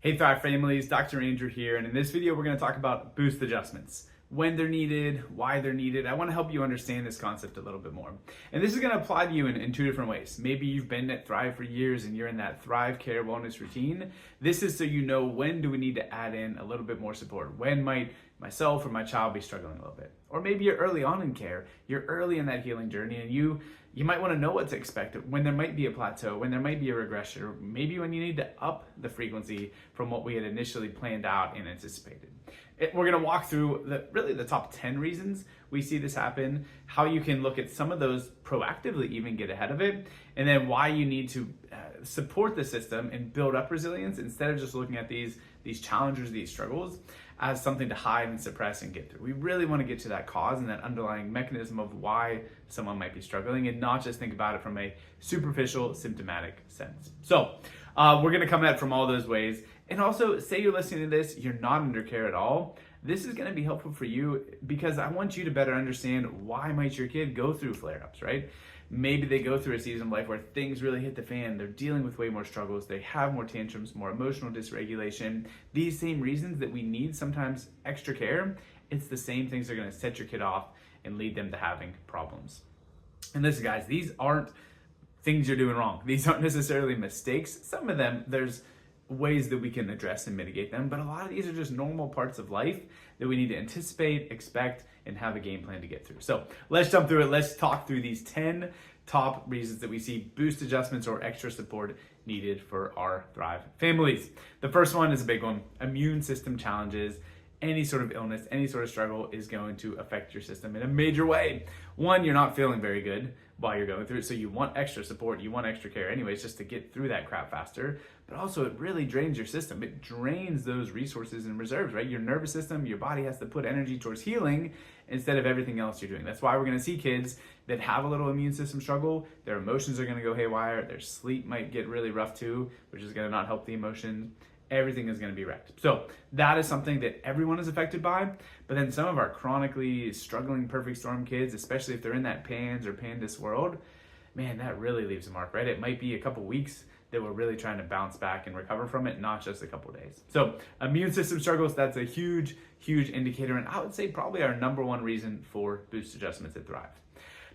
Hey Thrive families, Dr. Andrew here, and in this video we're going to talk about boost adjustments. When they're needed, why they're needed. I want to help you understand this concept a little bit more. And this is going to apply to you in two different ways. Maybe you've been at Thrive for years and you're in that Thrive Care Wellness routine. This is so you know when do we need to add in a little bit more support. When might myself or my child be struggling a little bit? Or maybe you're early on in care, you're early in that healing journey, and you might want to know what to expect when there might be a plateau, when there might be a regression, or maybe when you need to up the frequency from what we had initially planned out and anticipated. We're going to walk through the top 10 reasons we see this happen, how you can look at some of those proactively, even get ahead of it, and then why you need to support the system and build up resilience instead of just looking at these challenges, these struggles as something to hide and suppress and get through. We really want to get to that cause and that underlying mechanism of why someone might be struggling and not just think about it from a superficial symptomatic sense. So we're going to come at it from all those ways. And also, say you're listening to this, you're not under care at all. This is going to be helpful for you because I want you to better understand why might your kid go through flare-ups, right? Maybe they go through a season of life where things really hit the fan. They're dealing with way more struggles. They have more tantrums, more emotional dysregulation. These same reasons that we need sometimes extra care, it's the same things that are going to set your kid off and lead them to having problems. And listen, guys, these aren't things you're doing wrong. These aren't necessarily mistakes. Some of them, there's ways that we can address and mitigate them, but a lot of these are just normal parts of life that we need to anticipate, expect, and have a game plan to get through. So let's jump through it. Let's talk through these 10 top reasons that we see boost adjustments or extra support needed for our Thrive families. The first one is a big one: immune system challenges. Any sort of illness, any sort of struggle is going to affect your system in a major way. One, you're not feeling very good while you're going through it, so you want extra support, you want extra care anyways, just to get through that crap faster. But also, it really drains your system. It drains those resources and reserves, right? Your nervous system, your body has to put energy towards healing instead of everything else you're doing. That's why we're going to see kids that have a little immune system struggle. Their emotions are going to go haywire. Their sleep might get really rough too, which is going to not help the emotions. Everything is going to be wrecked. So that is something that everyone is affected by. But then some of our chronically struggling perfect storm kids, especially if they're in that PANS or PANDAS world, man, that really leaves a mark, right? It might be a couple weeks that we're really trying to bounce back and recover from it, not just a couple days. So immune system struggles, that's a huge, huge indicator. And I would say probably our number one reason for boost adjustments at Thrive.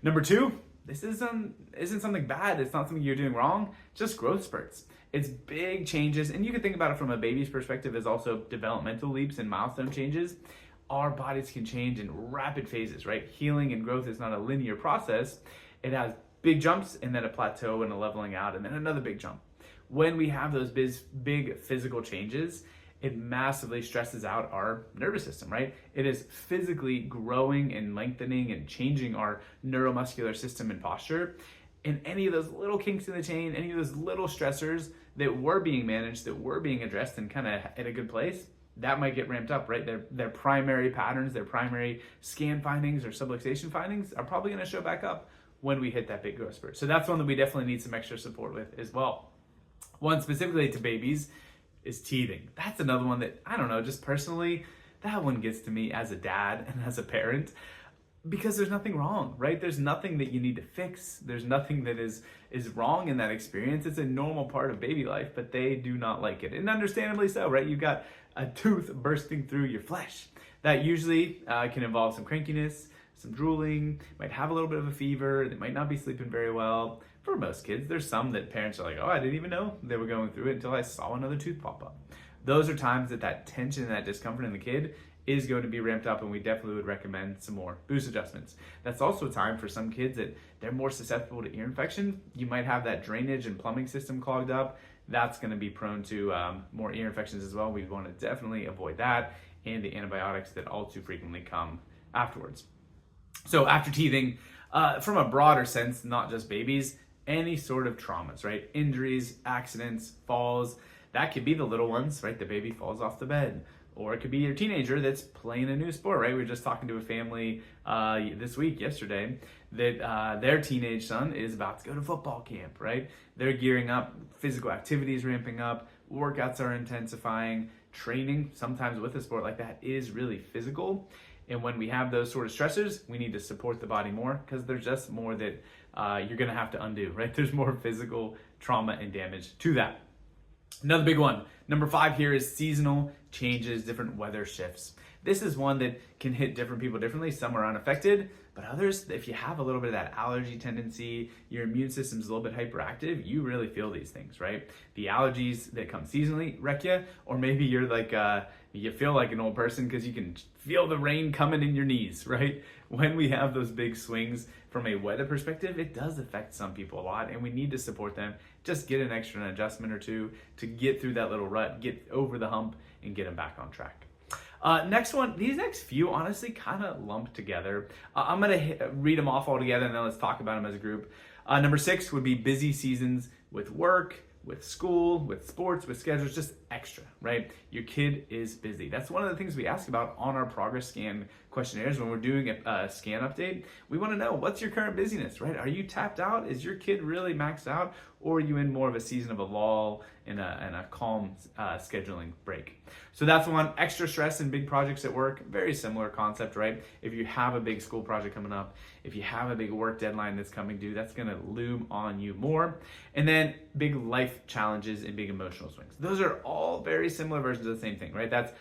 Number two, this isn't something bad. It's not something you're doing wrong, just growth spurts. It's big changes, and you can think about it from a baby's perspective as also developmental leaps and milestone changes. Our bodies can change in rapid phases, right? Healing and growth is not a linear process. It has big jumps and then a plateau and a leveling out and then another big jump. When we have those big physical changes, it massively stresses out our nervous system, right? It is physically growing and lengthening and changing our neuromuscular system and posture. And any of those little kinks in the chain, any of those little stressors that were being managed, that were being addressed and kind of at a good place, that might get ramped up, right? Their primary patterns, their primary scan findings or subluxation findings are probably going to show back up when we hit that big growth spurt. So that's one that we definitely need some extra support with as well. One specifically to babies is teething. That's another one that, I don't know, just personally, that one gets to me as a dad and as a parent. Because there's nothing wrong, right? There's nothing that you need to fix. There's nothing that is wrong in that experience. It's a normal part of baby life, but they do not like it. And understandably so, right? You've got a tooth bursting through your flesh. That usually can involve some crankiness, some drooling, might have a little bit of a fever. They might not be sleeping very well. For most kids, there's some that parents are like, oh, I didn't even know they were going through it until I saw another tooth pop up. Those are times that tension and that discomfort in the kid is going to be ramped up, and we definitely would recommend some more boost adjustments. That's also a time for some kids that they're more susceptible to ear infection. You might have that drainage and plumbing system clogged up. That's going to be prone to more ear infections as well. We want to definitely avoid that and the antibiotics that all too frequently come afterwards. So after teething, from a broader sense, not just babies, any sort of traumas, right? Injuries, accidents, falls. That could be the little ones, right? The baby falls off the bed. Or it could be your teenager that's playing a new sport, right? We were just talking to a family yesterday, that their teenage son is about to go to football camp, right? They're gearing up, physical activities ramping up, workouts are intensifying, training, sometimes with a sport like that, is really physical. And when we have those sort of stressors, we need to support the body more because there's just more that you're going to have to undo, right? There's more physical trauma and damage to that. Another big one, number 5 here, is seasonal changes, different weather shifts. This is one that can hit different people differently. Some are unaffected, but others, if you have a little bit of that allergy tendency, your immune system's a little bit hyperactive, you really feel these things, right? The allergies that come seasonally wreck you, or maybe you're like, you feel like an old person because you can feel the rain coming in your knees, right? When we have those big swings from a weather perspective, it does affect some people a lot, and we need to support them. Just get an extra adjustment or two to get through that little rut, get over the hump, and get them back on track. Next one, these next few honestly kind of lump together. I'm going to read them off all together and then let's talk about them as a group. Number 6 would be busy seasons with work, with school, with sports, with schedules, just extra, right? Your kid is busy. That's one of the things we ask about on our progress scan questionnaires when we're doing a scan update. We want to know, what's your current busyness, right? Are you tapped out? Is your kid really maxed out? Or are you in more of a season of a lull and a calm scheduling break? So that's one. Extra stress in big projects at work, very similar concept, right? If you have a big school project coming up, if you have a big work deadline that's coming due, that's gonna loom on you more. And then big life challenges and big emotional swings. Those are all very similar versions of the same thing, right? That's 5,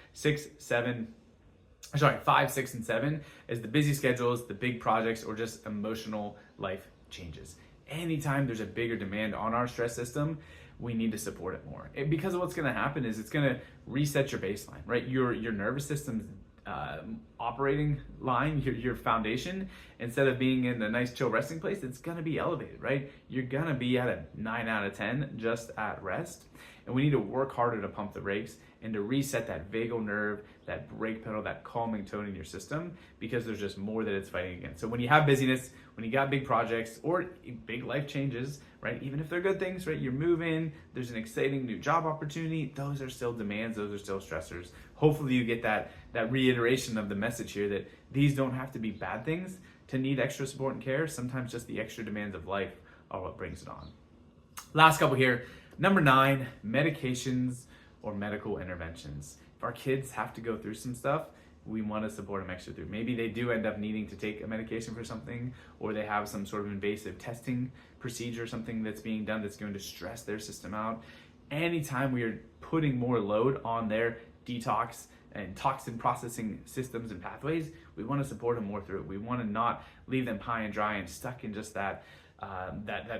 6, and 7 is the busy schedules, the big projects, or just emotional life changes. Anytime there's a bigger demand on our stress system, we need to support it more. Because of what's going to happen is it's going to reset your baseline, right? Your nervous system's operating line, your foundation, instead of being in a nice chill resting place, it's going to be elevated, right? You're going to be at a 9 out of 10 just at rest. And we need to work harder to pump the brakes and to reset that vagal nerve, that brake pedal, that calming tone in your system, because there's just more that it's fighting against. So when you have busyness, when you got big projects or big life changes, right? Even if they're good things, right? You're moving, there's an exciting new job opportunity. Those are still demands. Those are still stressors. Hopefully you get that reiteration of the message here that these don't have to be bad things to need extra support and care. Sometimes just the extra demands of life are what brings it on. Last couple here. Number 9, medications or medical interventions. If our kids have to go through some stuff, we want to support them extra through. Maybe they do end up needing to take a medication for something, or they have some sort of invasive testing procedure, something that's being done that's going to stress their system out. Anytime we are putting more load on their detox and toxin processing systems and pathways, we want to support them more through it. We want to not leave them high and dry and stuck in just that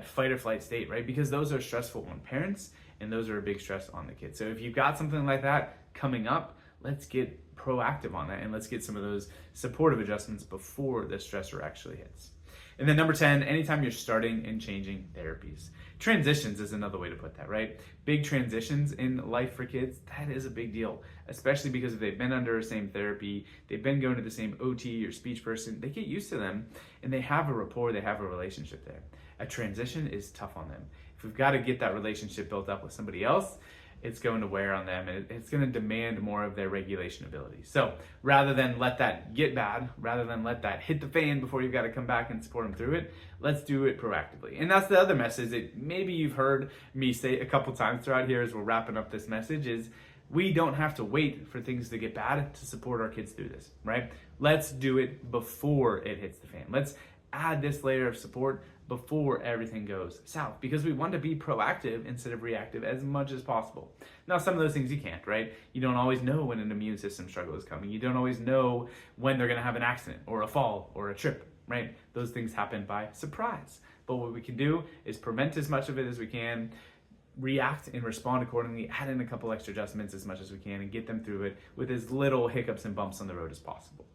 fight or flight state, right? Because those are stressful on parents, and those are a big stress on the kids. So if you've got something like that coming up, let's get proactive on that and let's get some of those supportive adjustments before the stressor actually hits. And then number 10, anytime you're starting and changing therapies. Transitions is another way to put that, right? Big transitions in life for kids, that is a big deal, especially because if they've been under the same therapy, they've been going to the same OT or speech person, they get used to them and they have a rapport, they have a relationship there. A transition is tough on them. If we've got to get that relationship built up with somebody else, it's going to wear on them and it's going to demand more of their regulation abilities. So rather than let that get bad, rather than let that hit the fan before you've got to come back and support them through it, let's do it proactively. And that's the other message that maybe you've heard me say a couple times throughout here as we're wrapping up this message is we don't have to wait for things to get bad to support our kids through this, right? Let's do it before it hits the fan. Let's add this layer of support before everything goes south, because we want to be proactive instead of reactive as much as possible. Now, some of those things you can't, right? You don't always know when an immune system struggle is coming. You don't always know when they're going to have an accident or a fall or a trip, right? Those things happen by surprise. But what we can do is prevent as much of it as we can, react and respond accordingly, add in a couple extra adjustments as much as we can, and get them through it with as little hiccups and bumps on the road as possible.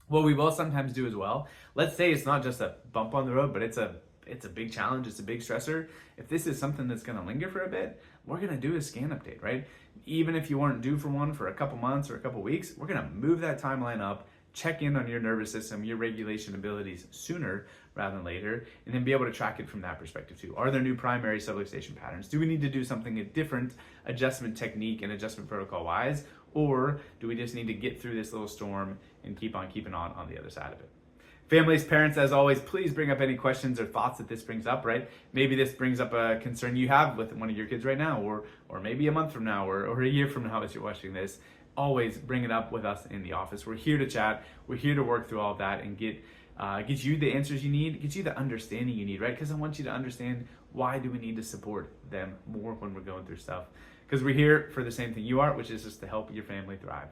What we will sometimes do as well, let's say it's not just a bump on the road, but it's a big challenge, it's a big stressor. If this is something that's gonna linger for a bit, we're gonna do a scan update, right? Even if you weren't due for one for a couple months or a couple weeks, we're gonna move that timeline up, check in on your nervous system, your regulation abilities sooner rather than later, and then be able to track it from that perspective too. Are there new primary subluxation patterns? Do we need to do something a different adjustment technique and adjustment protocol wise? Or do we just need to get through this little storm and keep on keeping on the other side of it? Families, parents, as always, please bring up any questions or thoughts that this brings up, right? Maybe this brings up a concern you have with one of your kids right now, or maybe a month from now, or a year from now as you're watching this. Always bring it up with us in the office. We're here to chat. We're here to work through all of that and get you the answers you need, get you the understanding you need, right? Because I want you to understand, why do we need to support them more when we're going through stuff? because we're here for the same thing you are, which is just to help your family thrive.